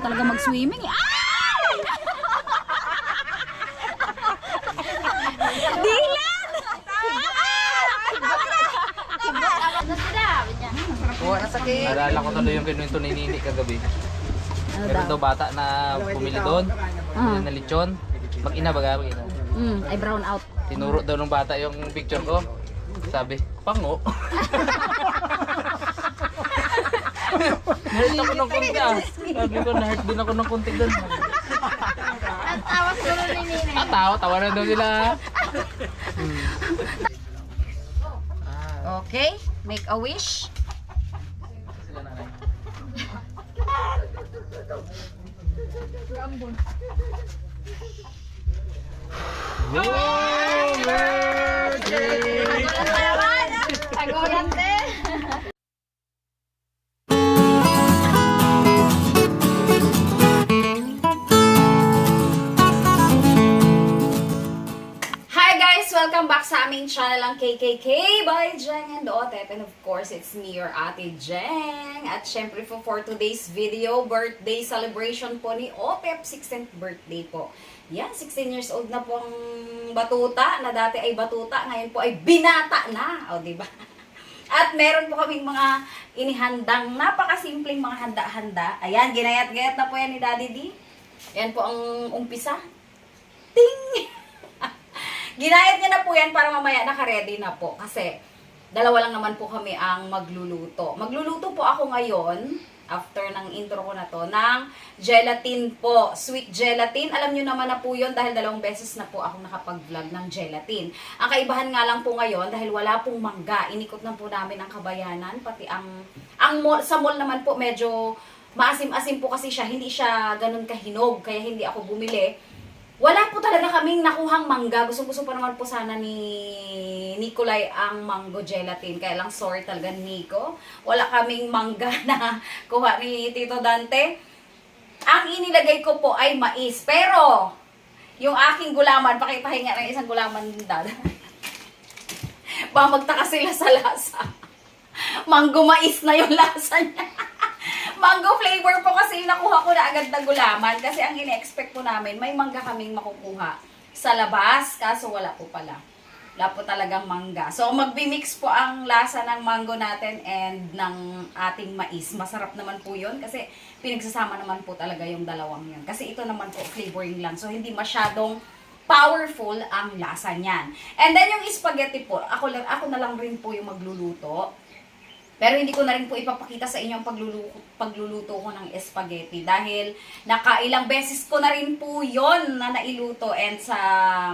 talaga mag-swimming eh. Ay! Dilan! Kuha na sakit. Naalala ko tuloy yung kinuwento ni Nini kagabi. Ano Meron daw? daw bata na pumili doon. Na lechon. Mag-ina baga, mag-ina. Ay brown out. Tinuro daw ng bata yung picture ko. Sabi, pango. Nahit ako ng konti ah. Sabi ko, nahit din ako ng konti doon. Tawa ko ni Nini. Tawa na daw sila. Okay, make a wish. Sila nanay. Agulan din. Hi guys! Welcome back sa aming channel ang KKK by Jeng and Otep. And of course, it's me, your Ate Jeng. At syempre for today's video, birthday celebration po ni Otep. 16th birthday po. Yan, 16 years old na po ang batuta, na dati ay batuta, ngayon po ay binata na. O, diba? At meron po kaming mga inihandang, napakasimpleng mga handa-handa. Ayan, ginayat-gayat na po yan ni Daddy D. Ayan po ang umpisa. Ting! Ginayat niya na po yan para mamaya naka-ready na po. Kasi dalawa lang naman po kami ang magluluto. Magluluto po ako ngayon, after ng intro ko na to, ng gelatin po. Sweet gelatin. Alam nyo naman na po yun dahil 2 beses na po ako nakapag-vlog ng gelatin. Ang kaibahan nga lang po ngayon dahil wala pong mangga. Inikot na po namin ang Kabayanan. Pati mall, sa mall naman po medyo maasim-asim po kasi siya. Hindi siya ganun kahinog. Kaya hindi ako bumili. Wala po talaga kaming nakuhang mangga. Gusto pa naman po sana ni Nicolay ang mango gelatin. Kaya lang sorry talaga Nico. Wala kaming mangga na kuha ni Tito Dante. Ang inilagay ko po ay mais. Pero, yung aking gulaman, pakipahinga ng isang gulaman din dad. Baka magtaka sila sa lasa. Mango mais na yung lasa niya. Mango flavor po kasi nakuha ko na agad na gulaman kasi ang ine-expect po namin may mangga kaming makukuha sa labas kaso wala po pala. Wala po talagang mangga. So magbi-mix po ang lasa ng mango natin and ng ating mais. Masarap naman po 'yon kasi pinagsasama naman po talaga yung dalawang 'yon. Kasi ito naman po flavoring lang. So hindi masyadong powerful ang lasa niyan. And then yung spaghetti po, ako na lang rin po yung magluluto. Pero hindi ko na rin po ipapakita sa inyo ang pagluluto ko ng spaghetti dahil nakailang beses ko na rin po yon na nailuto and sa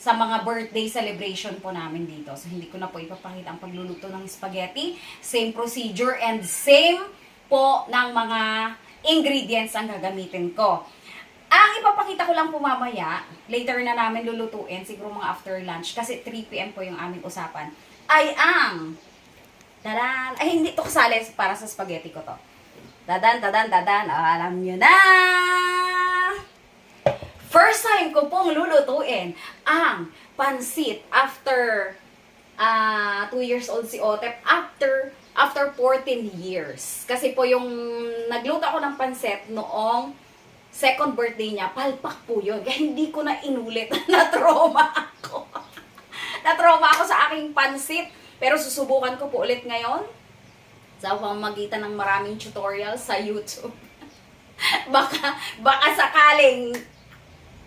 mga birthday celebration po namin dito. So hindi ko na po ipapakita ang pagluluto ng spaghetti. Same procedure and same po ng mga ingredients ang gagamitin ko. Ang ipapakita ko lang po mamaya, later na namin lulutuin, siguro mga after lunch kasi 3 PM po yung aming usapan, ay ang dadan. Ay, hindi to kasali para sa spaghetti ko to. Dadan. Alam nyo na! First time ko pong lulutuin ang pansit after 2 years old si Otep. After 14 years. Kasi po yung nagluto ako ng pansit noong 2nd birthday niya, palpak po yun. Kaya hindi ko na inulit. Na-trauma ako. Na-trauma ako sa aking pansit. Pero susubukan ko po ulit ngayon sa pamamagitan ng maraming tutorials sa YouTube. baka sakaling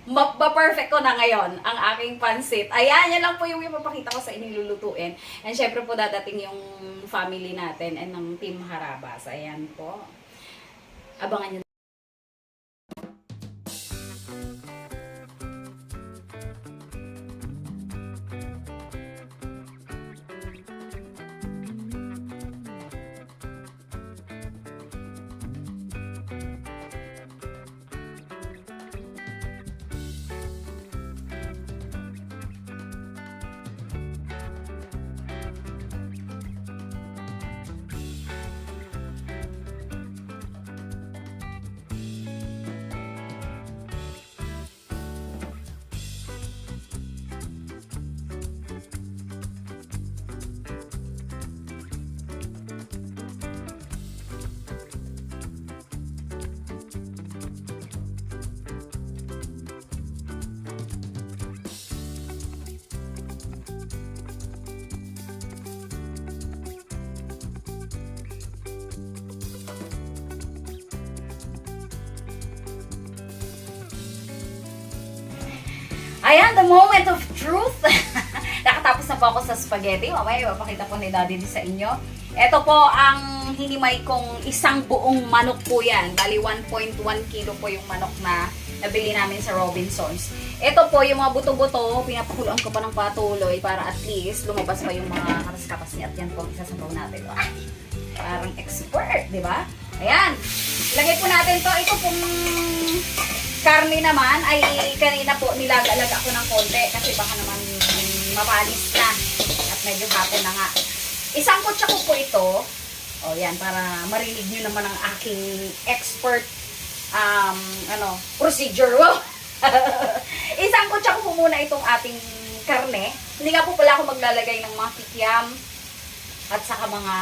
ma-perfect ko na ngayon ang aking pansit. Ayan, yan lang po yung ipapakita ko sa inyo lulutuin. And syempre po dadating yung family natin and ng Team Harabas. Ayan po. Abangan nyo. Ayan, the moment of truth. Nakatapos na po ako sa spaghetti. Mamaya, ipapakita po ni Daddy sa inyo. Ito po ang hinimay kong isang buong manok po yan. Bali, 1.1 kilo po yung manok na nabili namin sa Robinsons. Ito po, yung mga buto-buto, pinapakuluan ko pa ng patuloy para at least lumabas pa yung mga katas-katas niya. At yan po, isasabaw natin. Ah, parang expert, di ba? Ayan. Ilagay po natin to. Ito pong karne naman ay kanina po nilaga-laga ko ng konti kasi baka naman mapalis na at medyo hapon na nga. Isang kutsa ko po ito. O yan, para marinig nyo naman ang aking expert procedure. Wow! Isang kutsa ko po muna itong ating karne. Hindi nga po pala ako maglalagay ng mga kikiam at saka mga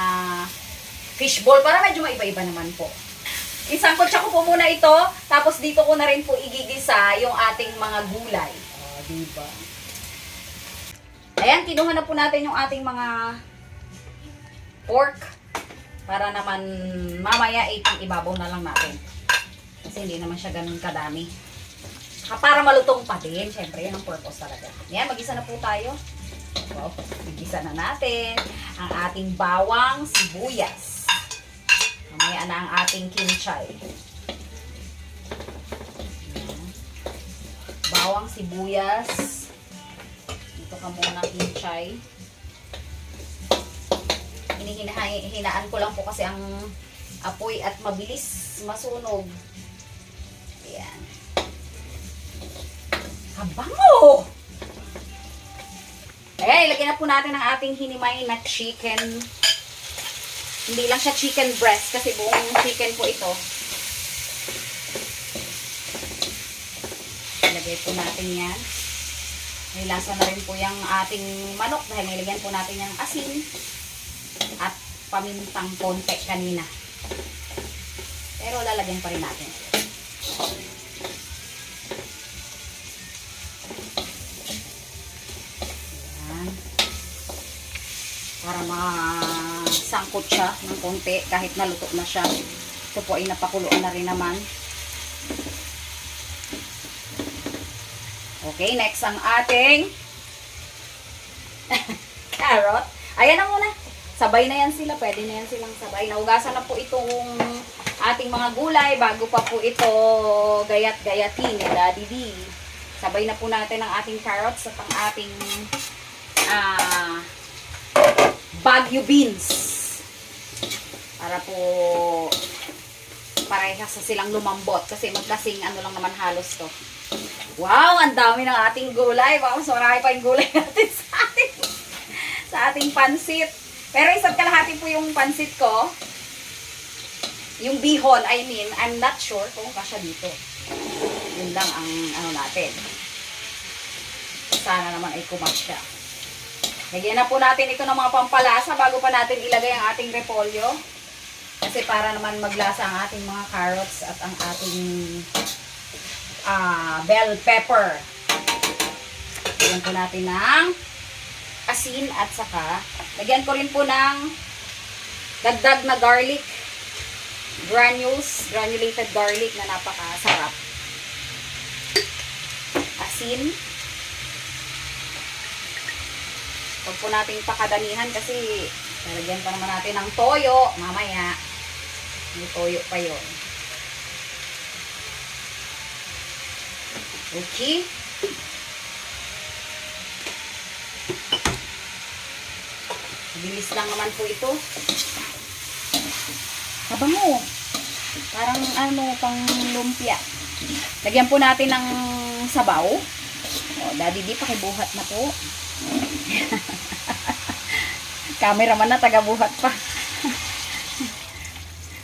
fishball para medyo maiba-iba naman po. Isang kutsa ko po muna ito, tapos dito ko na rin po igigisa yung ating mga gulay. O, diba? Ayan, kinuha na po natin yung ating mga pork para naman mamaya itong ibabaw na lang natin. Kasi hindi naman siya ganun kadami. Para malutong pa din, syempre, yan ang purpose talaga. Ayan, mag-isa na po tayo. So, igisa na natin ang ating bawang sibuyas. Mamaya na ang ating kimchi. Bawang sibuyas. Dito ka muna kimchi. Hinaan ko lang po kasi ang apoy at mabilis masunog. Ayan. Kabango! Ayan, ilagay na po natin ang ating hinimay na chicken. Hindi lang siya chicken breast kasi buong chicken po ito. Ilagay po natin yan. May lasa na rin po yung ating manok dahil nilagyan po natin yung asin at pamintang konti kanina. Pero lalagyan pa rin natin. Ayan. Para masangkot siya ng konti kahit naluto na siya. Ito po ay napakuluan na rin naman. Okay, next ang ating carrot. Ayan na muna. Sabay na yan sila. Pwede na yan silang sabay. Naugasan na po itong ating mga gulay bago pa po ito gayat-gayatin ni Daddy D. Sabay na po natin ang ating carrots at ang ating Baguio beans. Para po parehas sa silang lumambot kasi magkasing ano lang naman halos to. Wow, ang dami ng ating gulay. Wow, so marami pa yung gulay natin sa ating pansit. Pero isa't kalahati po yung pansit ko. Yung bihon, I mean, I'm not sure kung kasya dito. Yun lang ang ano natin. Sana naman ay kumasya. Lagyan na po natin ito ng mga pampalasa bago pa natin ilagay ang ating repolyo. Kasi para naman maglasa ang ating mga carrots at ang ating bell pepper. Lagyan po natin ng asin at saka lagyan ko rin po ng dagdag na garlic granules, granulated garlic na napakasarap. Asin. Huwag po nating pakadamihan kasi lalagyan pa naman natin ng toyo mamaya. May toyo pa yun. Okay. Bilis lang naman po ito. Mabango. Parang ano, pang lumpia. Lagyan po natin ng sabaw. O, Daddy D, pakibuhat na po. Cameraman na, taga-buhat pa.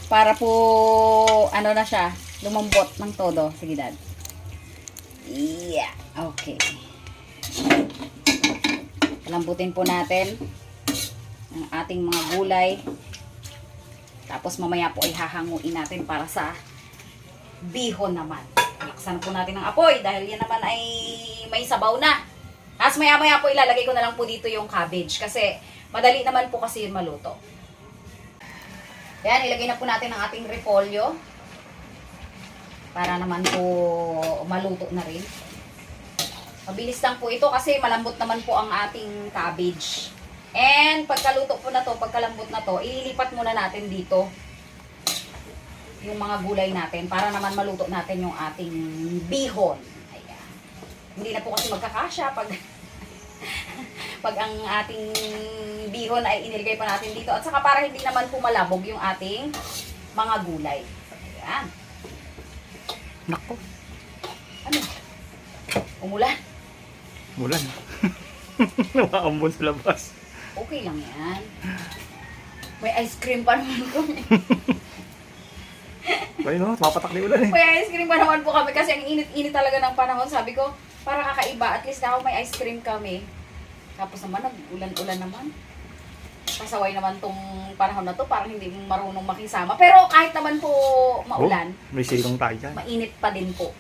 Para po, ano na siya, lumambot ng todo. Sige, Dad. Yeah. Okay. Lambutin po natin ang ating mga gulay. Tapos mamaya po ay hahanguin natin para sa bihon naman. Laksan po natin ang apoy dahil yan naman ay may sabaw na. Tapos maya-maya po ilalagay ko na lang po dito yung cabbage kasi madali naman po kasi yun maluto. Yan, ilagay na po natin ang ating repolyo para naman po maluto na rin. Mabilis lang po ito kasi malambot naman po ang ating cabbage. And pagkaluto po na to, pagkalambot na to, ililipat muna natin dito yung mga gulay natin para naman maluto natin yung ating bihon. Ayan. Hindi na po kasi magkakasya pag pag ang ating bihon ay inilagay pa natin dito. At saka para hindi naman po malabog yung ating mga gulay. Ayan. Nako. Ano? Umulan? Mulan. Nakaambon sa labas. Okay lang yan. May ice cream pa naman kami. Ayun no, tumapatak na yung ulan eh. May ice cream pa naman po kami kasi ang init-init talaga ng panahon. Sabi ko, para kakaiba, at least ako may ice cream kami. Tapos naman, nag-ulan-ulan naman. Pasaway naman tong panahon na to, parang hindi marunong makisama. Pero kahit naman po maulan, Oh, may silong tayo dyan. mainit pa din po.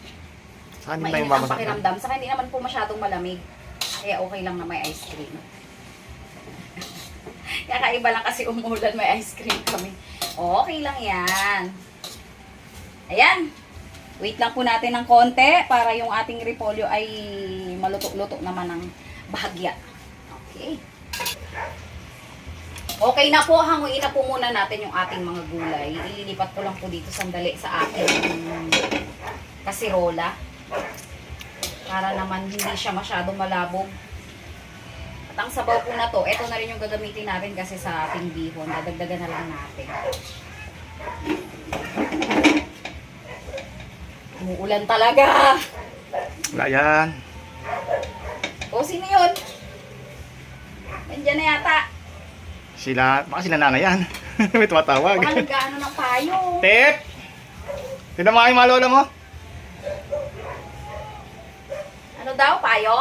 Saan hindi Mainit tayo ang mamasak? pakiramdam. Saka hindi naman po masyadong malamig. Kaya okay lang na may ice cream. Kakaiba lang kasi umulan, may ice cream kami. Okay lang yan. Ayan. Wait lang po natin ng konti para yung ating repolyo ay maluto-luto naman ng bahagya. Okay. Okay na po, hanguin na po muna natin yung ating mga gulay. Ililipat ko lang po dito sandali sa ating kasirola. Para naman hindi siya masyadong malabog. At ang sabaw po na to, ito na rin yung gagamitin natin kasi sa ating bihon. Dadagdagan na lang natin. Umuulan talaga. Wala yan. O, sino yun? Nandiyan na yata. Baka sila nanay yan. May tumatawag. Baka nag-ano ng payo. Tep! Tignan mo kayo mga lola mo. Ano daw, payo?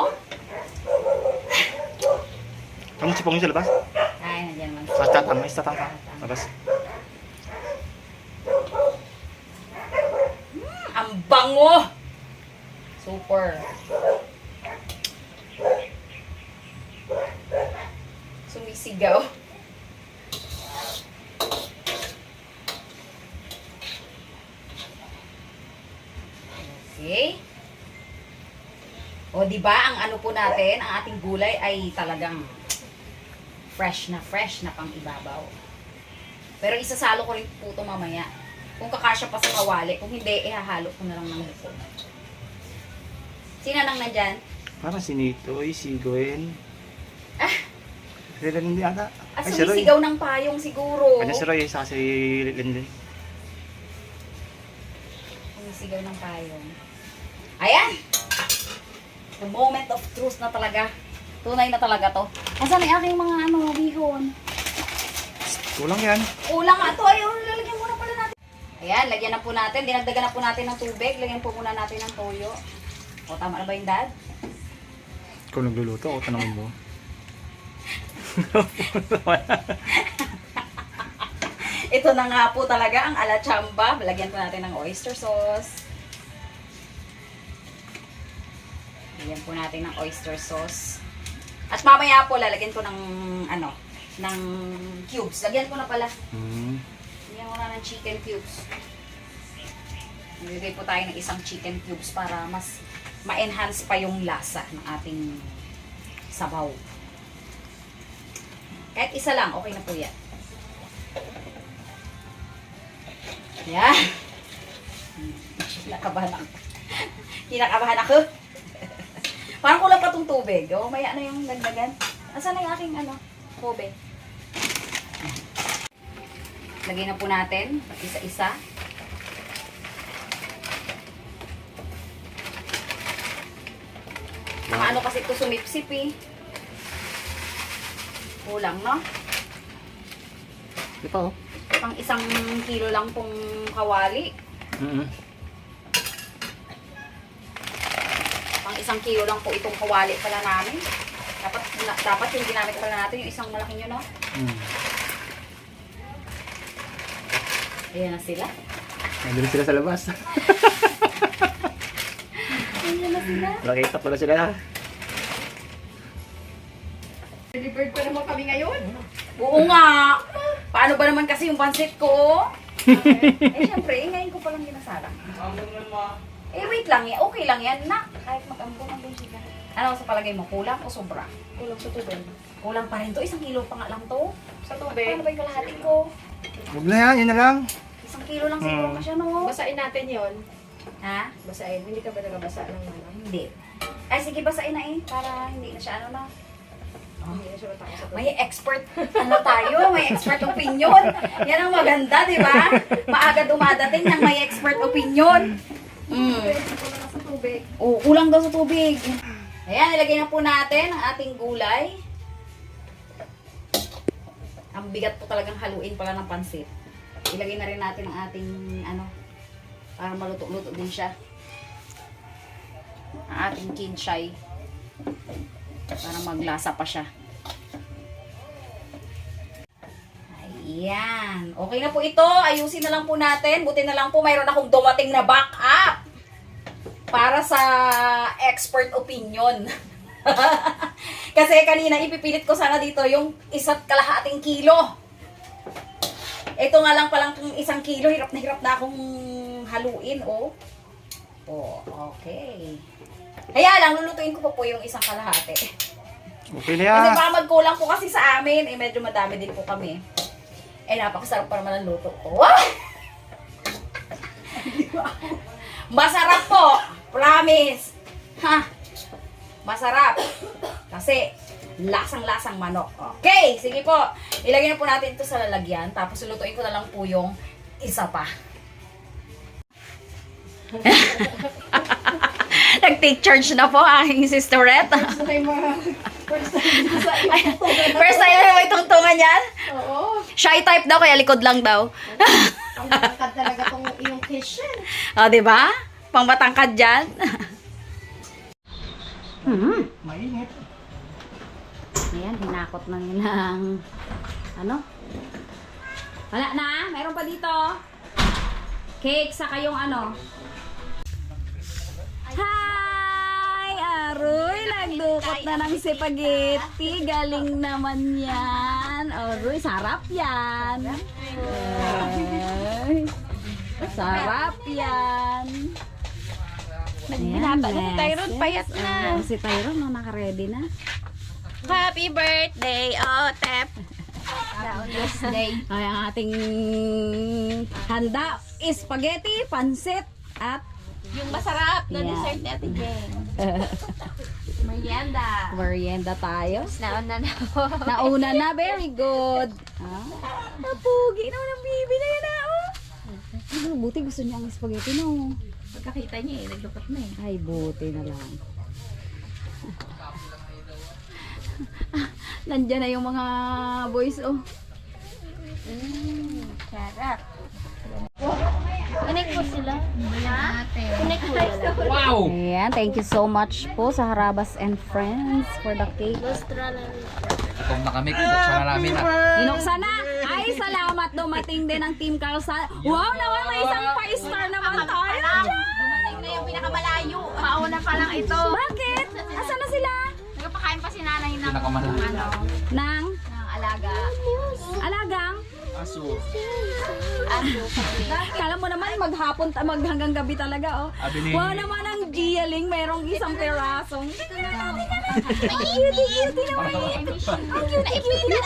Kamu sipong yun sa labas? Ay, nandiyan naman. Sa tatang, may tatang ka. Labas. Ang bango! Super. Sumisigaw. Okay. O, di ba ang ano po natin, ang ating gulay ay talagang fresh na pang ibabaw. Pero isasalo ko rin po ito mamaya. Kung kakasya pa sa kawali, kung hindi, ihahalo ko na lang ng buko. Sino nang nandyan? Parang si Nitoy, si Gwen. Ah! Si Lindy ata. At Ay, si Roy. sumisigaw ng payong siguro. Kanya si Roy, saka si Lindy. Sumisigaw ng payong. Ayan! The moment of truth na talaga. Tunay na talaga to. Asan ang aking mga bihon? Kulang yan. Kulang nga to. Ayun, lalagyan muna pala natin. Ayan, lagyan na po natin. Dinagdagan na po natin ng tubig. Lagyan po muna natin ng toyo. O, tama na ba yung dad? Kung nagluluto, ako tanongin mo. Ito na nga po talaga ang alachamba. Lagyan po natin ng oyster sauce. Lagyan po natin ng oyster sauce. At mamaya po lalagyan ko ng ng cubes. Lagyan ko na pala. Lagyan ko na ng chicken cubes. Nilagay po tayo ng isang chicken cubes para mas ma-enhance pa yung lasa ng ating sabaw. Kahit isa lang, okay na po yan. Yan. Kinakabahan ako. Kinakabahan ako. Parang kulang pa itong tubig. O, maya na yung dagdagan. Asan na yung aking kobe? Lagay na po natin. Isa-isa. Ano kasi ito sumipsip eh. Kulang, no? Di pa oh. Pang 1 kilo lang pong kawali. Pang 1 kilo lang po itong kawali pala namin. Dapat yung ginamit pala natin yung isang malaking yun, no? Ayan na sila. Nandun sila sa labas. Ayan na sila. Nakita pala sila. Delivered pa naman kami ngayon. Oo nga. Paano ba naman kasi yung pansit ko? Eh, syempre, ngayon ko palang ginasala. Eh, wait lang yan. Okay lang yan, na. Kahit mag-ambon-ambon siya. Ano sa palagay mo? Kulang o sobra? Kulang sa tubig. Kulang pa rin to. 1 kilo pa nga lang to. Sa tubig. Ano ba yung kalahati ko? Huwag na yan, yun na lang. 1 kilo lang siguro pa siya, no? Basain natin yon. Ha? Basain. Hindi ka ba nagabasa ng ano? Hindi. Ay, sige, basain na eh. Para hindi na siya ano na. Hindi na siya matako sa tubig. May expert, ano tayo? May expert opinion. Yan ang maganda, di ba? Maaga dumadating ng may expert opinion. Kulang sa tubig. Oh, kulang daw sa tubig. Ayan, ilagay na po natin ang ating gulay. Ang bigat po talagang haluin pala ng pansit. Ilagay na rin natin ang ating, ano, para maluto-luto din siya. Ang ating kinchay. Para maglasa pa siya. Ayan. Okay na po ito. Ayusin na lang po natin. Buti na lang po mayroon akong dumating na backup. Para sa expert opinion. Kasi kanina ipipilit ko sana dito yung 1.5 kilo. Ito nga lang palang 1 kilo. Hirap na akong haluin. Oh, okay. Kaya lang, lulutuin ko pa po yung 1 kalahati. Okay na Kasi yan. baka magkulang po kasi sa amin. Eh, medyo madami din po kami. Eh, napakasarap pa naman ang luto ko. Masarap po! Promise! Ha? Masarap. Kasi, lasang-lasang manok. Okay, sige po. Ilagay na po natin ito sa lalagyan. Tapos, lutuin ko na lang po yung isa pa. Nag-take charge na po aking sisterette. First time na may tungtungan yan? Oo. Shy type daw, kaya likod lang daw. Ang matangkad talaga tong iyong kitchen. O, diba? Pang matangkad dyan. Mainit. Ayan, hinakot na nilang, ano? Wala na, meron pa dito. Cake, saka yung ano. Hi! Aroy, nagdukot na ng spaghetti. Galing naman yan. Aroy, sarap yan. Ay, sarap yan. Binata na si Tyrone, payat na. Si Tyrone, no, naka-ready na. Happy birthday, Otep. Ay, ang ating handa, spaghetti, pansit, at Yung masarap na Yeah. dessert ni Ate Jen. Merienda. merienda tayo. Nauna na. Nauna na, very good. Ah, napugi naman ang bibi na yan, oh. Ano, buti gusto niya ang spaghetti, no? Pagkakita niya naglukot na eh. Ay, buti na lang. Nandiyan na yung mga boys, oh. Sarap. Connect po sila. Ha? Connect po sila. Wow! Ayan, thank you so much po sa Harabas and Friends for the cake. Gutom na kami, buksan na namin ah. Inuksan na! Ay, salamat! Dumating din ang Team Carlsad. Wow, naman may isang 5-star naman tayo! Dumating na yung pinakamalayo. Mauna pa lang ito. Bakit? Asan na sila? Nagpapakain pa si nanay ng Pinakamalaki. ano, Nang ng alaga. alagang? Aso. Aso. Kala mo naman maghapon, maghanggang gabi talaga, oh. Abi ni- Wow naman ang Gialing, mayroong isang perasong. Cutie naman. Ang cute na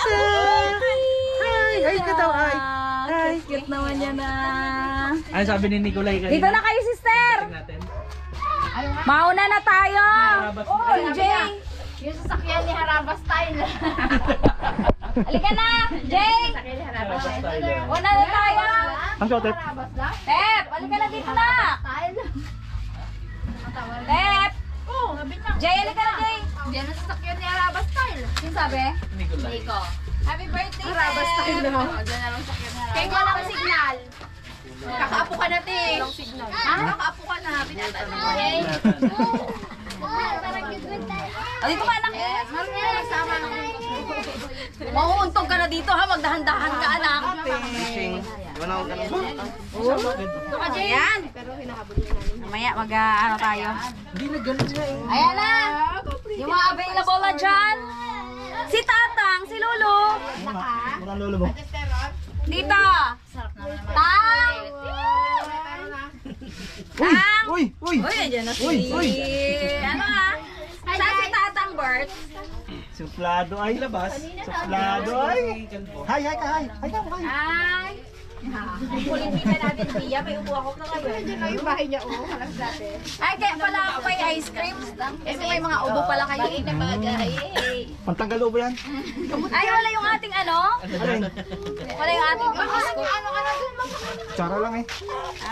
Ay, kataw, ay. Ay, cute naman yan na. Ano sabi ni Nicolay kanina? Dito na kayo, sister. Natin. Mauna na tayo. Oh, Jay. Yung sasakyan ni Harabas style. Halika na, Jay. Sasakyan ni Harabas style. Una na tayo. Ang shot, Harabas lang? Tep, halika na dito na. Style. Tep. Oo, nabit lang. Jay, halika na, Jay. Diyan ang sasakyan ni Harabas style. Sino sabi? Nicolay. Nico. Happy birthday, Harabas style Tep. na. Diyan na lang sasakyan ni Harabas. Kaya walang signal. Kakaapo ka na, te. Walang signal. Ha? Kakaapo ka na. Binata na. Yay. O, dito ka, anak. Yes, marunong sama ng Mauuntog ka na dito, ha? Magdahan-dahan ka, anak. Iwan ako ganun. Ayan. Pero hinahabol niya namin. Mamaya, ano tayo? Hindi na ganun siya eh. Ayan na. Yung mga available na dyan. Si Tatang, si Lulu. Walang lolo mo. Dito. Tang. Tang. Uy! Uy! Uy, andyan na si... Uy! Ano ha? Saan si Tatang Bert? Suplado ay labas. Suplado ay. Hi, hi ka, hi. Hi ka, hi. Ay! Kulitin natin Pia, may upo ako na kayo. Diyan na yung bahay niya, halas dati. Ay, kaya pala ako may ice cream. Kasi may mga ubo pala kayo. na bagay. Pantanggal ubo yan. Ay, wala yung ating ano? Alin? Wala yung ating pang-isko. Tsara lang eh.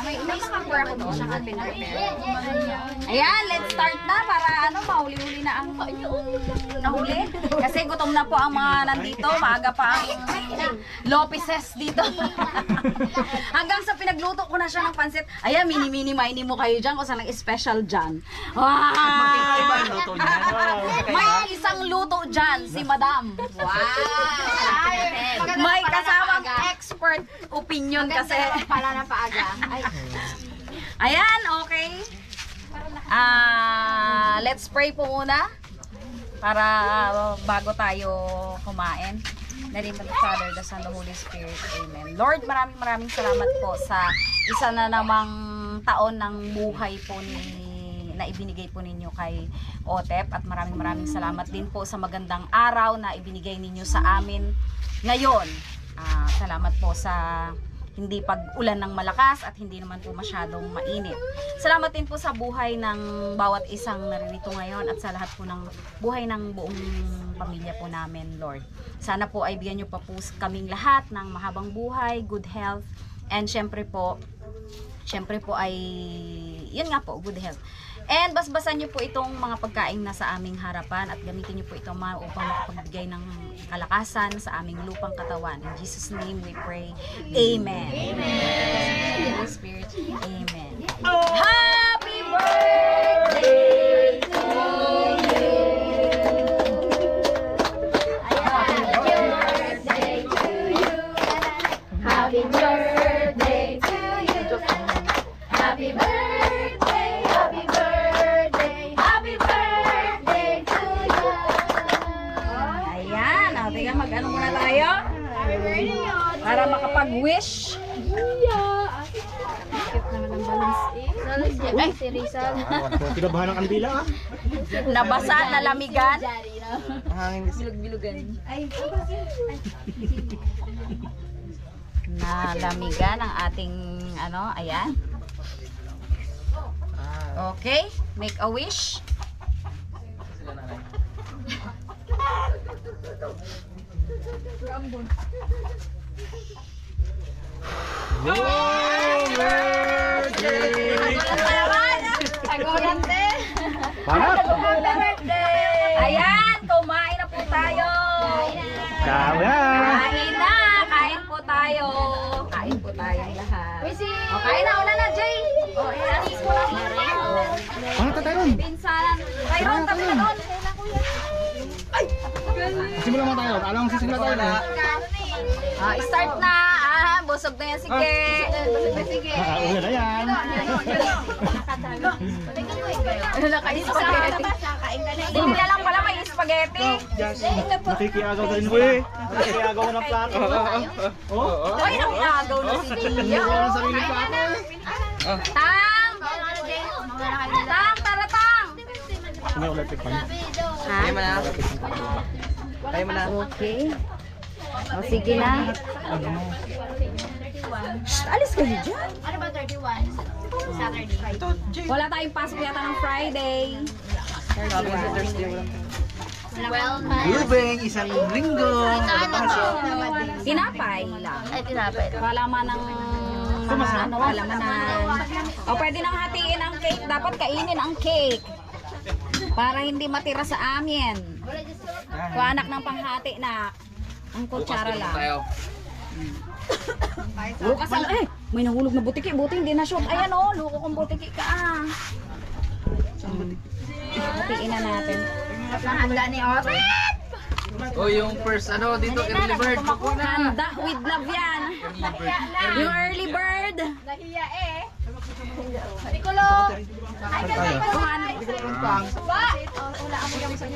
May scooper ako doon na pinag-prepare. Ayan, let's start na para ano, mahuli-huli na ang nahuli. Kasi gutom na po ang mga nandito. Maaga pa ang Lopezes dito. Hanggang sa pinagluto ko na siya ng pansit. Ayan, mini-mini mo kayo dyan kung saan ang special dyan. Wow! May isang luto dyan, si Madam. Wow! May kasamang expert opinion kasi. Pala na paaga. Ayan, okay. Let's pray po muna para bago tayo kumain. In the name of the Father, the Son, the Holy Spirit. Amen. Lord, maraming salamat po sa isa na namang taon ng buhay po na ibinigay po ninyo kay Otep, at maraming salamat din po sa magandang araw na ibinigay ninyo sa amin ngayon. Salamat po sa hindi pag-ulan ng malakas at hindi naman po masyadong mainit. Salamat din po sa buhay ng bawat isang naririto ngayon at sa lahat po ng buhay ng buong pamilya po namin, Lord. Sana po ay bigyan nyo pa po kaming lahat ng mahabang buhay, good health, and syempre po ay, yun nga po, good health. And basbasan nyo po itong mga pagkain na sa aming harapan at gamitin nyo po ito upang makapagbigay ng kalakasan sa aming lupang katawan. In Jesus' name we pray. Amen. Amen. Holy Spirit. Amen. Happy birthday to you. Happy birthday to you. Happy birthday, happy birthday, happy birthday to you. Ayan. Teka, mag-ano muna tayo? Happy birthday yun. Para makapag-wish. Ay, si Rizal. Kinabahan ng kandila ah. Nabasa, nalamigan. Nalamigan ang ating ano, ayan. Okay, make a wish. Agorante. Pangat! Happy birthday. Ayan, kumain na po tayo. Kain po tayo. Kain po tayong lahat. O, kain na, una na, Jay. O, ayan, ko lang. Pangat na tayo ron. Pinsan. Tayron, tabi na doon. Simula mo tayo. Alam mo sisimula tayo na. Start na. Busog na yan si Ke. Ulan na yan. Naka-spaghetti. Hindi na lang pala may spaghetti. Nakikiagaw ka rin mo eh. Nakikiagaw ka ng plato. Oh? Ay, nakiagaw na si Tia. Ang sarili plato eh. Tang! Tang, tara tang! May electric pan. Kaya mo na. Kaya mo na. Okay. O, sige na. Shh, alis kayo dyan. Ano ba 31? Saturday. Wala tayong pasok yata ng Friday. Well, Lubeng, isang linggo. Tinapay lang. ay tinapay. Kalaman ng ano, kalamanan. O, pwede nang hatiin ang cake. Dapat kainin ang cake. Para hindi matira sa amin. Kung anak ng panghati na. Ang kutsara lang. Bukas ang, may nahulog na butiki. Buti hindi na shoot. Ayan o, luko kong butiki ka Hatiin na natin. Handa ni Ote. Oh, yung first ano dito, early bird. Handa with love yan. Yung early bird. Nahiya eh. Piccolo.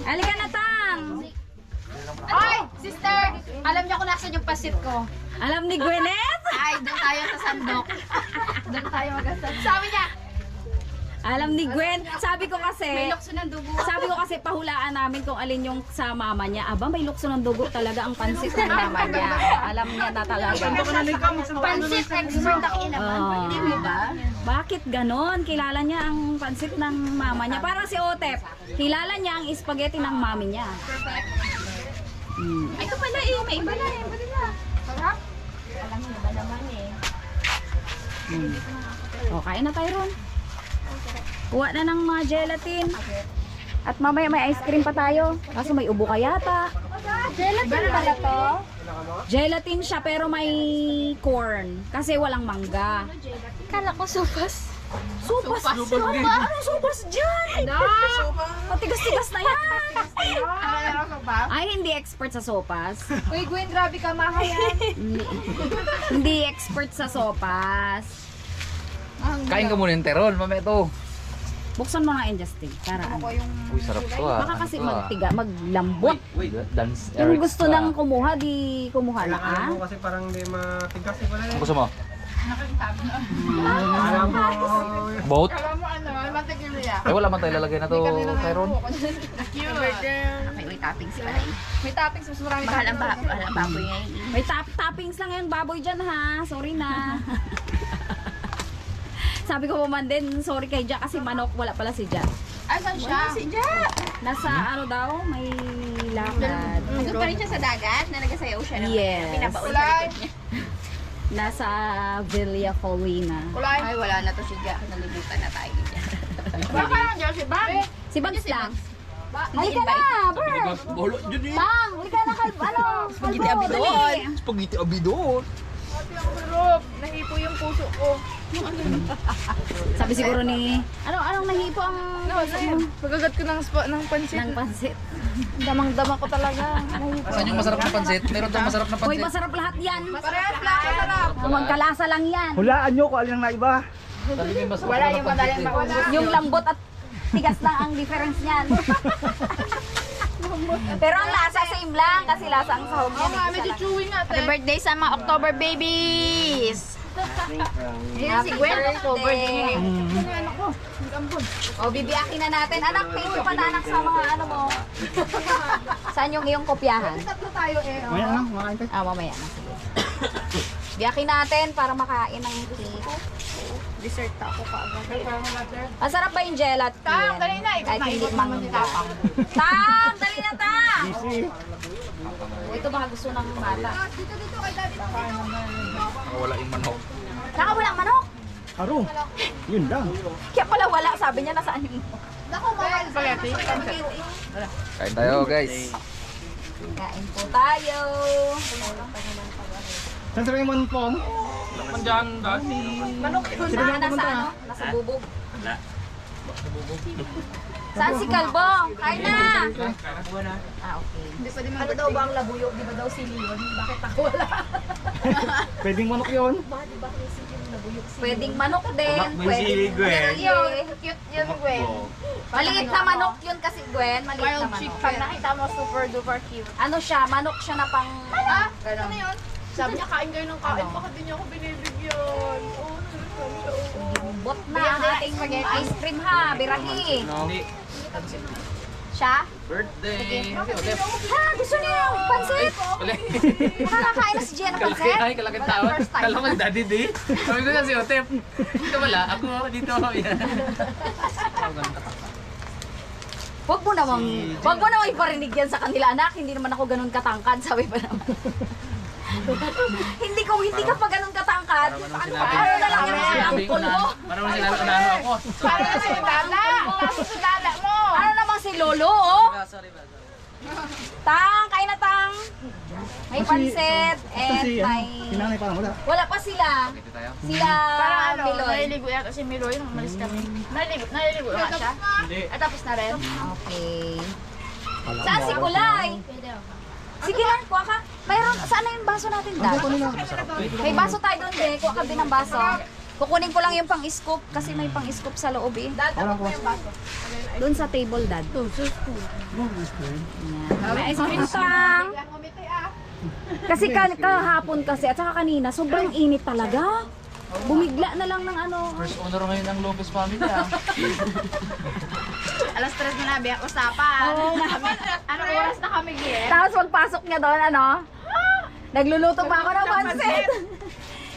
Halika na, Tang. Ay, sister. Alam niyo kung nasan yung pasit ko. Alam ni Gwyneth? Ay, doon tayo sa sandok. Doon tayo magasad. Sabi niya, Alam ni Gwen, sabi ko kasi, Lukso ng dugo. pahulaan namin kung alin yung sa mama niya. Aba, may lukso ng dugo talaga ang pansit ng mama niya. Alam niya na talaga. Pansit expert ako inaman. Oh. Hindi mo ba? Bakit ganon? Kilala niya ang pansit ng mama niya. Parang si Otep, kilala niya ang spaghetti ng mami niya. Ay, ito pala eh. May iba na eh. Iba na. Sarap. Alam mo ba naman eh. O, kain na tayo ron. Kuha na ng mga gelatin. At mamaya may ice cream pa tayo. Kaso may ubo ka yata. Gelatin pala to? Gelatin siya pero may corn. Kasi walang mangga. Kala ko sopas. Supas! Anong supas dyan? Matigas-tigas na yan. Ay, hindi expert sa sopas. Uy, Gwen, grabe ka mahayan. Hindi expert sa sopas. Kain ka muna yung teron, mamaya to. Buksan mo nga yung Justin. Para ano. Uy, sarap to ah. Baka kasi Ano to, ah? maglambot. Dance Yung Eric gusto to, ah. nang kumuha, di kumuha na Kailangan ah. mo kasi parang hindi matigas eh pala. Ang gusto mo? Alam mo. Boat? Alam mo ano, matigilya. Ay, wala man tayo lalagay na to, Tyron. May toppings pa rin. May toppings, mas marami mahal ang baboy ngayon. May toppings lang yung baboy dyan ha. Sorry na. Sabi ko pa man din, sorry kay Jack kasi manok, wala pala si Jack. Asan siya? Si Jack! Nasa ano daw, may lakad. Nandun pa rin siya sa dagat na nagasayaw siya. Yes. Pinabaon sa likod niya. Nasa Villa Colina. Ay, wala na to si Jack. Nalimutan na tayo niya. Baka lang dyan si Bang. Si Bangs lang. Hindi Halika na, Bert! Bolo, yun eh. Bang! Halika na, Spaghetti kalbo, abidon. dali. Spaghetti abidon. Nahipo yung puso ko. Sabi siguro ni, anong nahipo ang puso mo? Pagagat ko ng pansit. Ng pansit. Damang-dama ko talaga. Nahipo. Saan yung masarap na pansit? Meron tong masarap na Hoy, pansit. masarap lahat yan. Parehas lang, masarap. Magkalasa lang yan. Hulaan nyo kung alin ang naiba. Sabi may masarap Wala na yung pansit madaling eh. maubos. Yung lambot at tigas lang ang difference niyan. Pero ang lasa same lang kasi lasa ang sahog niya. Oo nga, medyo chewy nga. Happy birthday sa mga October babies! Yan si Gwen, October din yun eh. O, bibiyakin na natin. Anak, thank you pa na anak sa mga ano mo. Saan yung iyong kopyahan? Maya na, makain tayo. Ah, mamaya na. Sige. Biyakin natin para makain ng cake. Dessert ako kaagad. Masarap ba yung gelatin? Tang, dali na. Kahit hindi Ikot mangga. Tang! Dali na, Tang! Easy. O, ito baka gusto ng bata. Dito kay daddy. Wala yung manok. Saka walang manok. Aro. Yun lang. Kaya pala wala. Sabi niya nasaan yung Naku, mahal spaghetti. Kain tayo guys. kain po tayo. Saan sila yung manpong? Manok yun. Nasa ano? Nasa bubog. Saan si Kalbo? Kain na! Ah, okay. Ano daw ba ang labuyo? Di ba daw si Leon? Bakit ako wala? Pwedeng manok yun. Pwedeng manok din. Pwedeng Cute yun, Gwen. Maliit na manok yun kasi Gwen. Maliit na Wild chick. manok. Pag nakita mo, super duper cute. Ano siya? Manok siya na pang... Ano yun? Sabi niya, kain kayo ng kain. Bakit di niya ako binibigyan? Bot na ang ating ice cream ha. Birahi. Siya? Birthday. Ha? Gusto niyo yung pansit? Wala. Nakakain na si Jen ng pansit? Ay, kalakit tawag. Kala mo daddy di. Sabi ko kasi Otep. Ito wala. Ako dito. Yan. Wag mo namang iparinig yan sa kanila, anak. Hindi naman ako ganun katangkad, sabi pa naman. hindi ka pa ganun katangkad. Ano na lang yan ang angkol mo? Para mo sinabi ko na ano ako. Para na si Dala! Kaso si Dala mo! Ano naman si Lolo, oh? Sorry ba? Tang, kain na Tang. May pansit and Kasi may... sinanay parang wala. Wala pa sila. Dito tayo. Sila Parang ano, Piloy. naliligo yata si Miloy nung umalis kami. Naliligo nga siya? Hindi. At tapos na rin? Okay. Saan si Kulay? Sige lang, kuha ka. Mayroon, saan na yung baso natin, Dad? May baso tayo doon, De. Kuha ka din ng baso. Kukunin ko lang yung pang-scoop kasi may pang-scoop sa loob eh. Parang ko. Doon sa table, Dad. May ice cream Tang. Kasi kahapon kasi at saka kanina, sobrang init talaga. Bumigla na lang ng ano. First honor ngayon ng Lopez family ah. Alas 3 na nabi ang usapan. Anong oras na kami, Gien? Tapos pagpasok niya doon, ano? Nagluluto pa ako ng pansit.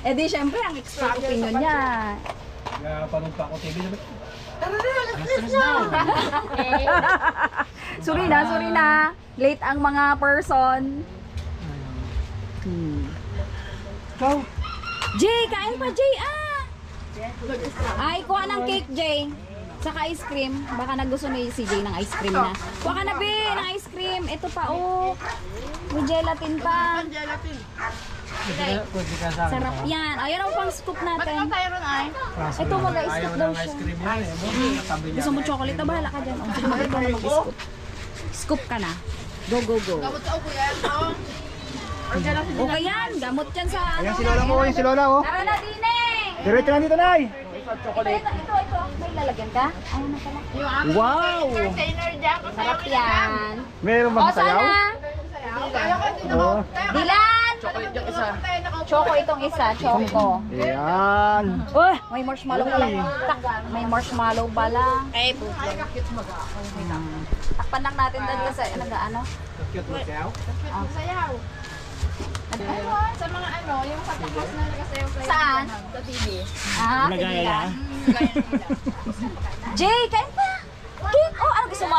Eh di, syempre, ang expert opinion niya. Kaya parang pa ako TV naman. Stress daw. Sorry na. Late ang mga person. Ikaw? Jay, kain pa, Jay, Ay, kuha ng cake, Jay. Saka ice cream. Baka nagusto ni si Jay ng ice cream na. Kuha ka na, Be, ng ice cream. Ito pa, oh. May gelatin pa. Pwede ka sa akin. Sarap yan. Ayan ang pang scoop Ba't natin. naman tayo ron ay? Ito, mag-scoop daw siya. Cream yan eh. Gusto mo chocolate? Bahala ka dyan. Oh, sige, ikaw na mag-scoop. Scoop ka na. Go, go, go. Gamot sa upo yan, oh. Okay yan. Gamot yan sa ano. Ayan si Lola mo, ayan si Lola oh. Tara na, Dineng! Diretso lang dito, Nay. Ito. May lalagyan ka? Ayun na pala. Yung aming Wow! entertainer dyan. Sarap yan. Meron O, ba sayaw? sana. Oo. Dilan! Chocolate yung isa. Choco itong isa. Choco. Ayan. Oh, may marshmallow pala. May marshmallow pala. Ay, Takpan lang natin doon kasi nag-ano. sayaw. Sa mga ano, yung sa tapos na nakasayaw-sayaw. Saan? Sa TV. Ah, Nagaya Dilan. Jay, kain pa. Cake. Oh, ano gusto mo?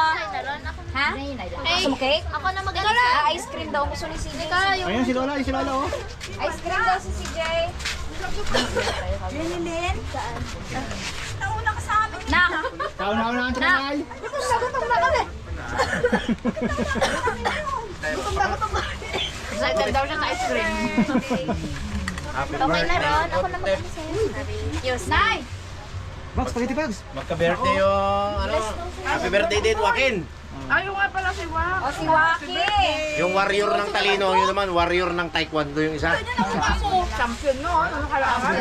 Ha? Gusto mo cake? Ako na magaling. Ice cream daw. Gusto ni CJ. Ayan si Lola, ayan si Lola oh. Ice cream daw si CJ. Lilin? Saan? Nauna ka sa amin. Nak! Kauna-unahan sa Nay. Gutom na kami. Excited daw siya sa ice cream. Okay na ron. Ako na mag-ano Yus, Nay! Box, spaghetti bags. Magka-birthday yung ano. Happy birthday din, Joaquin. Ayaw nga pala si Wak. O si Waki. Yung warrior ng talino, yun naman, warrior ng taekwondo yung isa. Champion no, ano kailangan?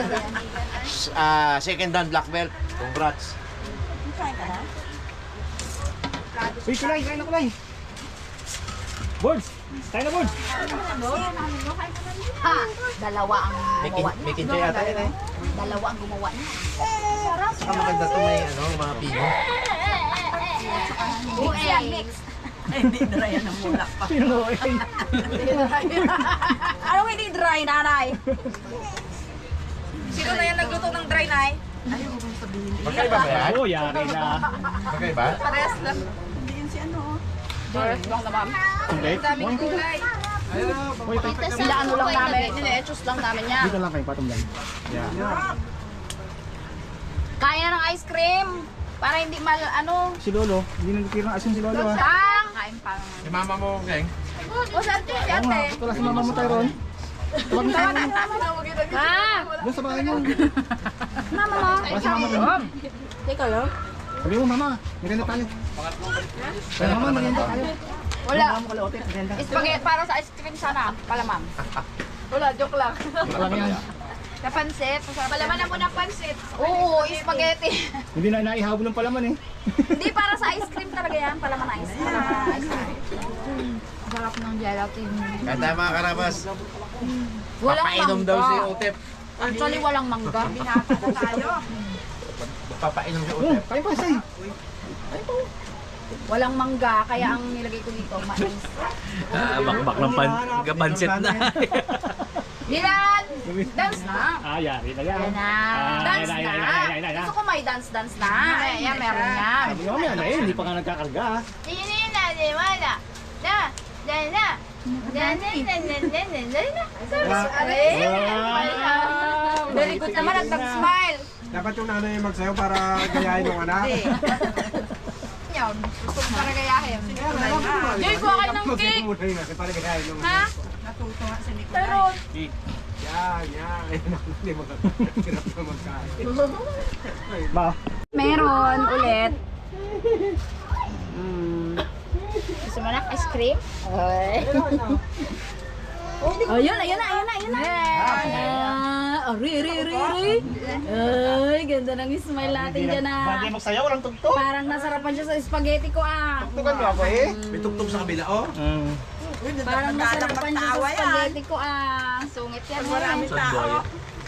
Second dan black belt. Congrats. Uy, kulay, kain na kulay. Boards, kain na boards. Ha! Dalawa ang gumawa niya. May kinche yata yun eh. Dalawa ang gumawa niya. Saka maganda ito may ano, mga pino. Mix yan, mix. Sino eh? Anong hindi dry, nanay? Sino na yan nagluto ng dry, nay? Magkaiba ba yan? Oh, yari na. Magkaiba? Parehas lang. Forest lang naman. Okay. Daming kulay. Sila ano lang namin, nile-etchos lang namin yan. Dito lang kayo, patong lang. Kaya ng ice cream. Para hindi ano. Si Lolo, hindi nagkikira ng asin si Lolo ah. Tang! Kain pang. Si mama mo, Geng. O, saan si Oo nga, ate? ito lang si mama mo tayo ron. Tawag mo tayo. Ha? Doon sa bahay niyo. Mama mo? Wala si mama ron. Teka lang. Sabi mo, mama, maganda tayo. Kaya mama, maganda tayo. Wala. Mama, kalaote, maganda. Spaghetti para sa ice cream sana. Palamam. Wala, joke lang. Alam yan. Napansit. Palamanan mo ng pansit. Oo, spaghetti. Hindi na naihabol ng palaman eh. Hindi para sa ice cream talaga yan. Palaman na ice cream. Sarap ng gelatin. Kaya tayo mga karabas. Walang Papainom daw si mangga. Utep. Actually, walang mangga. Binata na tayo. Papainom si Oh, Utep. kain pa, say. Walang mangga, kaya ang nilagay ko dito, mais. Bakbak ng pansit na. Dilan! Dance na! Ah, yari na yan. Yan na! Dance na! Gusto ko may dance-dance na. Ayan, meron yan. Sabi nga mamaya na eh, hindi pa nga nagkakarga ah. Hindi na, di wala. Na, na, na. Na, na, na, na, na, na, na, na. Very good naman, nag-smile. Dapat yung nanay magsayaw para gayahin yung anak. Yun, gusto ko para gayahin. Jay, kuha kayo ng Magsayaw cake! muna yun kasi para gayahin yung Ha? anak. Pero, Yan, yan. Ayun ako, hindi magkakirap na magkain. Ba? meron ulit. Gusto mo na ice cream? Ayun na. Ari. Ay, ganda ng smile natin dyan Bagay ah. magsayaw, walang tugtog. Parang nasarapan siya sa spaghetti ko ah. Tugtugan mo ako eh. May tugtog sa kabila, oh. Parang nasarapan siya sa spaghetti ko ah. Sungit yan. Maraming tao.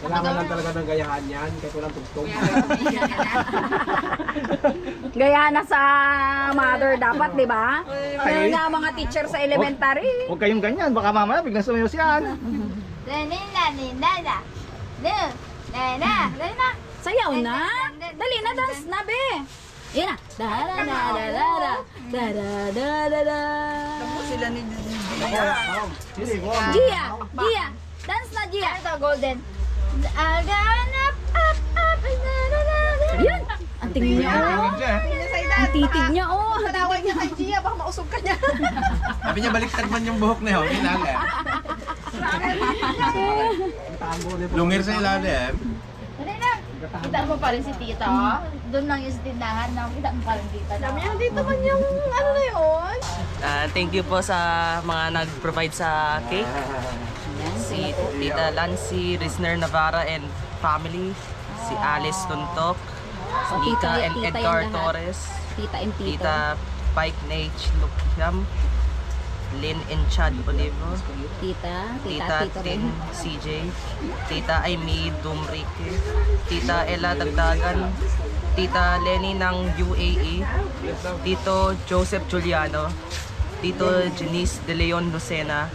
Kailangan lang talaga ng gayahan yan, kahit walang tugtog. Gaya na sa mother dapat, di ba? Kaya Ay. nga mga teacher sa elementary. Huwag kayong ganyan, baka mamaya biglang sumayaw siyan. Sayaw na. Dali na, dance na, be. Yan na. Da-da-da-da-da-da. Da-da-da-da-da. Gia, Gia. Dance na, Gia. Ito, golden. Up, up, up. Yan. Ang tingin niya, oh. Ang titig niya, oh. Tawag niya kay Gia, baka mausog ka niya. Sabi niya baliktad man yung buhok niya, ilalim. Lungir sa ilalim. Dali na. Kita mo pa rin si Tita. Doon lang yung tindahan. Nakita mo pa rin Tita. Sabi niya, dito man yung ano na yun. Thank you po sa mga nag-provide sa cake. Si Tita Lancy, Risner Navarra and family. Si Alice Tuntok. Si Ika and Tita Edgar yung lahat. Torres. Tita and Tito. Tita Pike Nate Lukyam. Lynn and Chad Olivo. Tita Tita Tito rin. Tin CJ. Tita Amy Dumrique. Tita Ella Dagdagan. Tita Lenny ng UAE. Tito Joseph Giuliano. Tito Janice De Leon Lucena.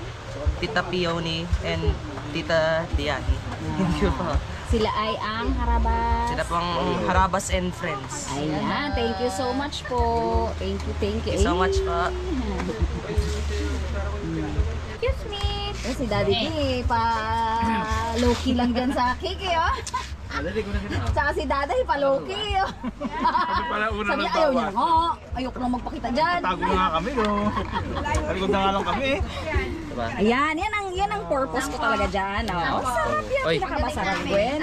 Tita Pioni and Tita Diani. Thank you po. Sila ay ang Harabas. Sila pong Harabas and Friends. Ayan, thank you so much po. Thank you. Thank you so much po. Excuse me. Eh, si Daddy D, pa low-key lang dyan sa cake eh, oh. Tsaka si Daday, pa low-key, oh. Sabi niya, ayaw niya nga. Ayoko lang magpakita dyan. Tago na nga kami, oh. Talikod na nga lang kami, eh. Ayan, yan ang purpose ko talaga dyan, oh. Sarap yan, pinakamasarap, Gwen.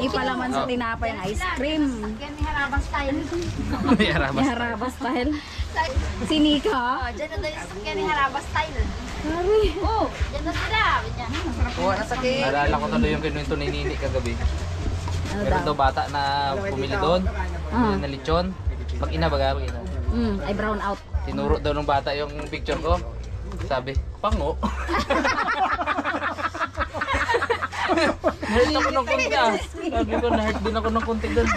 Ipalaman sa tinapay ang ice cream. Yan ni Harabas style. May Harabas. May Harabas style. Si Nika. Oh, dyan na daw yung sakyan ni Harabas style. Oh, dyan na sila. Dyan. Kuha na sa cake. Naalala ko tuloy yung kinuwento ni Nini kagabi. Ano Meron daw daw? bata na pumili doon. Ah. Na lechon. Mag-ina baga, mag-ina. Ay brown out. Tinuro daw ng bata yung picture ko. Sabi, pango. Nahit ako ng kunti ah. Sabi ko, nahit din ako ng kunti doon.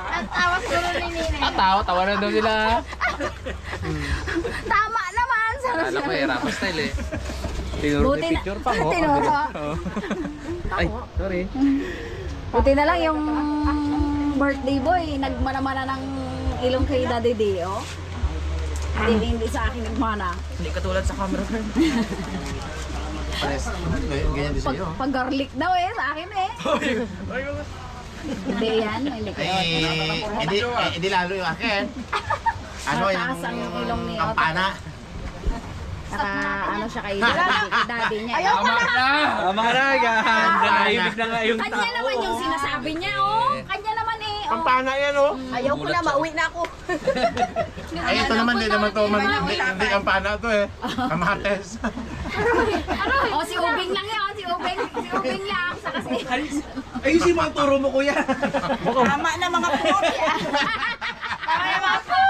Ang tawas ko ni Nini. Tawa na daw sila. Tama naman. Akala ko eh, rapa style eh. Tinuro Buti ni na. picture, pango. Tinuro. Oo. Ay, sorry. Buti na lang yung birthday boy, nagmana-mana ng ilong kay Daddy D, oh. Hindi sa akin nagmana. Hindi katulad sa camera friend. Pares, ganyan din sa'yo. Pag garlic daw eh, sa akin eh. Hindi yan, hindi ko. Hindi lalo yung akin. Ano yung Mataas ang ilong ni Otto. kampana? Naka, ano siya kay daddy niya. eh. Tama na! Tama na, yan. Naibig na nga yung Kanya naman yung sinasabi niya, oh. Kanya naman eh, oh. Kampana yan, oh. Ayaw ko na, mauwi na ako. Ay, ito naman, hindi naman to. Hindi kampana to eh. Kamates. Oh, si Ubing lang yun, si Ubing lang. Saka si... Ayusin mo ang turo mo, kuya. Tama na mga puti. Tama na mga puti.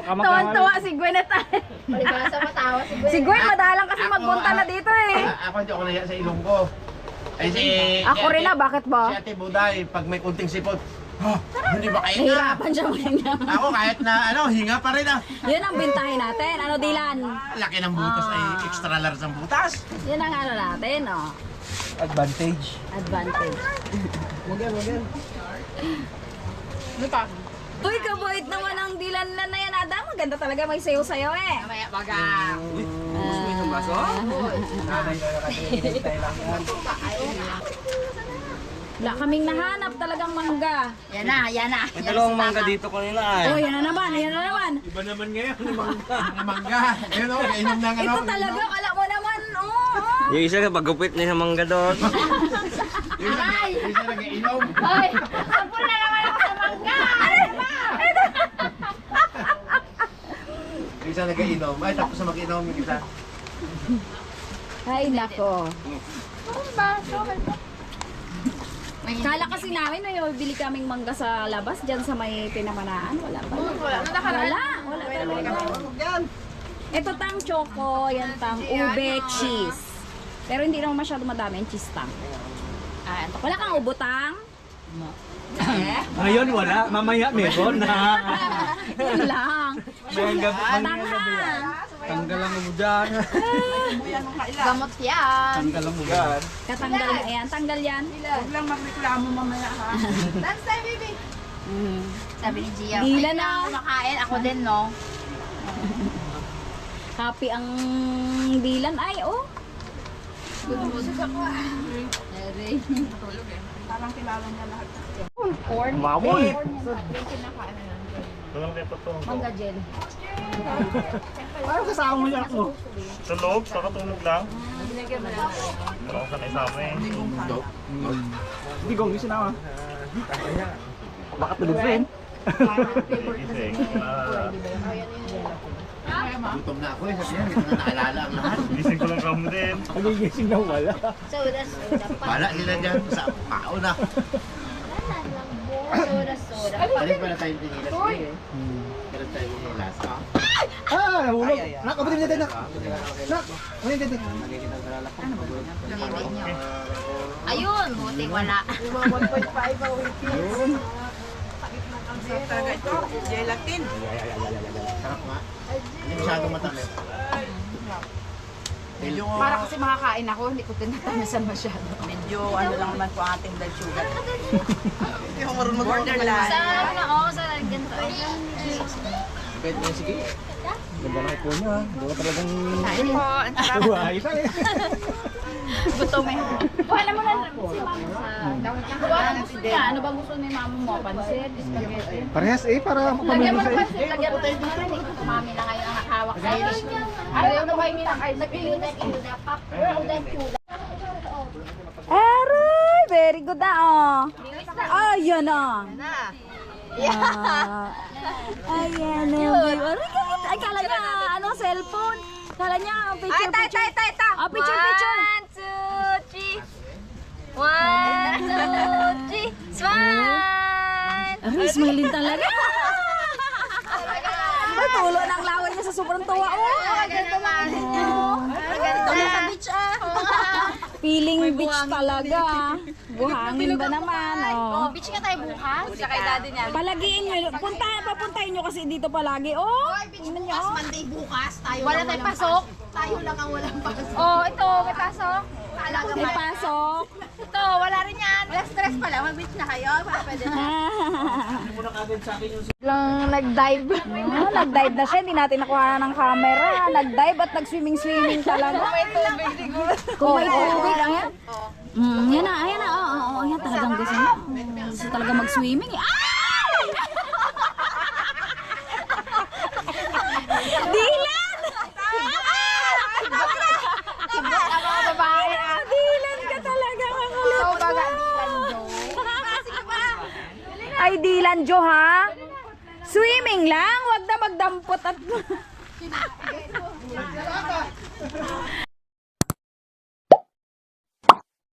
Tawan-tawa si Gwen at Palibasa matawa si Gwen. si Gwen, madalang kasi magpunta na dito eh. Ako hindi ako nahiya sa ilong ko. Ay, Ako rin na, bakit Si ba? Ate Buday, pag may kunting sipot, hindi ba kaya? Nahirapan siya maganda. Ako kahit na hinga pa rin ah. Yun ang bintahin natin. Ano, Dilan? Laki ng butas ay extra large ang butas. Yun ang ano natin, oh. Advantage. Advantage. Ano pa? Uy, kabait naman ang Dilan na yan, Adam. Maganda talaga, may sayo-sayo eh. Mamaya baga. Wala kaming nahanap talagang mangga. Yan na, yan na. May dalawang mangga dito kanina ay. Oh, yan na naman, yan na naman. Iba naman ngayon, yung mangga. Ang mangga. Ayun o, kainom na nga. Ito talaga, kala mo naman, oh. Yung isa ka, pagupit niya sa mangga doon. Aray! Isa nag-inom. Hoy! Sampul na naman ako sa mangga! Isa nag-inom. Ay, tapos na mag-inom yung isa. Ay, nako. Kala kasi namin may bili kaming mangga sa labas dyan sa may pinamanaan. Wala pa. Wala talaga. Ito tang choco, yan tang ube cheese. Pero hindi naman masyado madami yung cheese tang. Wala kang ubutang? Ngayon wala, mamaya meron na. Yun lang. Tanghang. Tanggalan mo dyan. Gamot yan. Tanggalan mo dyan. Katanggal mo yan. Tanggal yan. Huwag lang magreklamo mamaya ha. Dance time, baby. Sabi ni Gia, Dila "Ay, na." kumakain. Ako din, no? Happy ang dilan. Ay, oh. Parang kilala niya lahat. Corn. Mamon. Mangga gel. Parang kasama mo niya ako. Tulog, kakatulog lang. Pero kung sanay sa amin. Hindi kong gusto na. Baka tulog rin. Gising. Gutom na ako eh. Sabi niya, hindi ko na naalala ang lahat. Gising ko lang kamo din. Nagigising na wala. Soda. Bala nila dyan sa pao na. Soda. Balik pa na tayo tinilas ko eh. Meron tayo tinilas. Ah, nahulog. Nak, kapatid niya din, nak. Nak, kapatid niya din. Ayun, buti wala. Talaga ito, gelatin. Sarap nga. Hindi masyadong matamis. Medyo, Para kasi makakain ako, hindi ko tinatamisan masyado. Medyo ano lang naman po ang ating blood sugar. Hindi ako marunong borderline. Sa ganito. pwede na sige. Ganda na ito niya. Gawa talagang... Kain po, ang sarap. Buhay pa eh. Gutom eh. Wala mo na si mama sa... Wala gusto niya. Ano ba gusto ni mama mo? Pansit? Spaghetti? Parehas eh, para Lagyan mo mapamili ng sa eh. pansit. Lagyan mo ng pansit. Mami na ngayon ang nakahawak sa iyo. Ayaw na kayo nila. Aray! Very good na oh. Ayan na. Ayan na. Ay, kala niya, ano, cellphone. Kala niya, picture. Ah, picture. 1, 2, 3. 1, 2, 3. Smile! Aray, smiling talaga. Ay, tulo ng laway niya sa sobrang tuwa. Oh, Ganito naman. Ganito na sa beach feeling beach talaga. Buhangin ba naman? Oh. Beach ka tayo bukas? Sa kay daddy niya. Palagiin nyo. Papuntahin nyo kasi dito palagi. Oh, tingnan nyo. Monday bukas. Wala tayong pasok. Tayo lang ang walang pasok. Oh, ito, may pasok. May pasok. Ito, wala rin yan. Wala stress pala. Mag-beach na kayo. Para pwede na. Lang nag-dive. Oh, nag-dive na siya. Hindi natin nakuha ng camera. Nag-dive at nag-swimming talaga. Kung may tubig siguro. Kung may tubig. Ayan. Yan na. Ayan na. Oo. Ayan talagang gusto niya. Gusto talaga mag-swimming. Ay! Dilan! Dilan ka talaga. Ay, Dilan Jo ha? Swimming lang, wag na magdampot at...